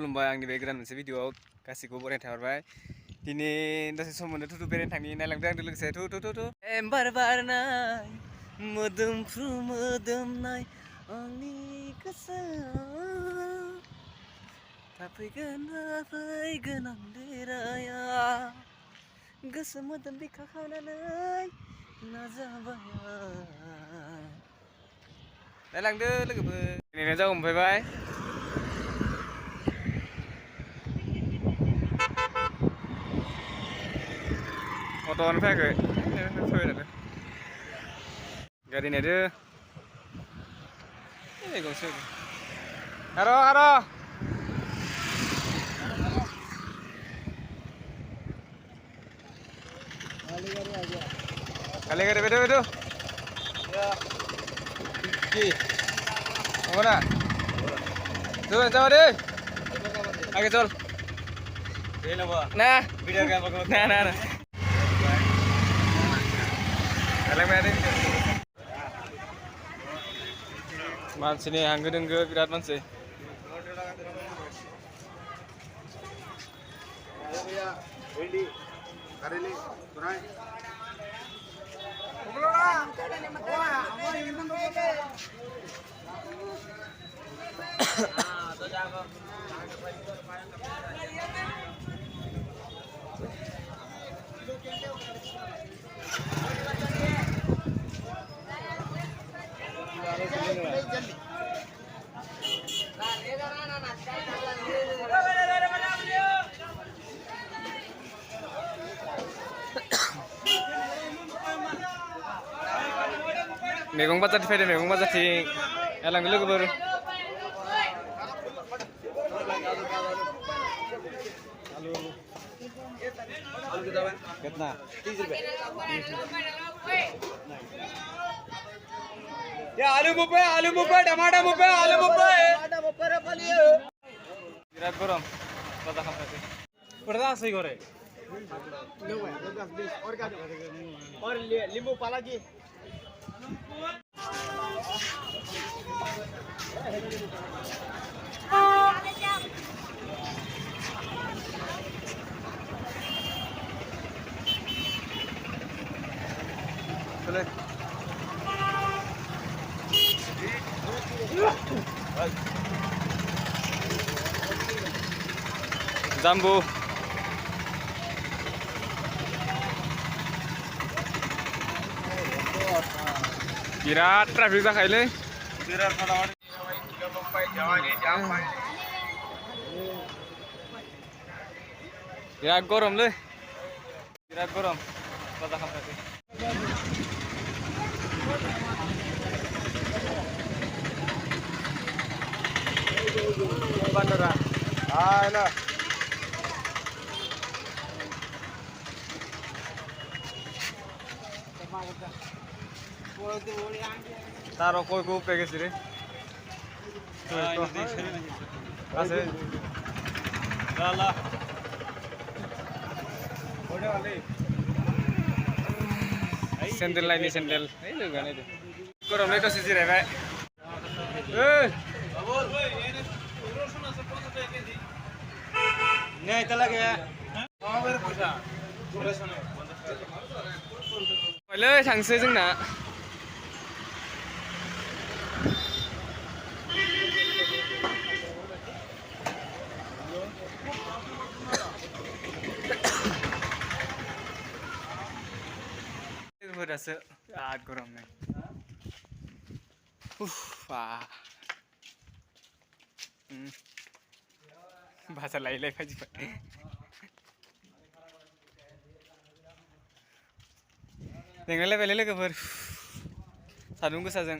खुलुमबाय आंनि बे गोदान मोनसे भिडिअआव गासिखौबो बरायना थाहरबाय दिनै दसे सम मोनो थुथु बेरायनो थांनि नायलांदो आंजों लोगोसे थु एम्बार बारनाय मोदोमफ्रु मोदोमनाय आंनि गोसोआव थाफैगोन अन्धेराया गोसो मोदोम बिखा खानानै नाजाबाय नायलांदो लोगोफोर नेनाय जागौ मोनफैबाय अट'आनो फैयाखै फैबाय थादों गारि नेदो गंसे आर' खाली गाड़ी बैठो की ना चल जाओ दे आगे चल ना ना मानसिनि होंगो दोंगो बिराद मानसि मैगं बाजार फैदो मैगं बाजारथिं नायलांदो लोगोफोर कितना 30 रुपए ये आलू मुप्पे टमाटर मुप्पे आलू मुप्पे बिराद गरम बाजार खामथासै पर्दा सही करे और नींबू पाला जी चले जाम्बू बिराद ट्राफिक जाखायोलै बिराद गरमलै बिराद गरम बाजार खामथासै bandara ala taro koi ko pe gesire ase dala ode wale sandal lain ni sandal ei lo gane de korom le to sisire bhai ei bol नहीं तला गया पहले थांसै जोंना दासो बिराद गरम नै भाषा लाइलाय फाजिबाय लेंलायलायबायलै लोगोफोर सान्दुं गोसाजों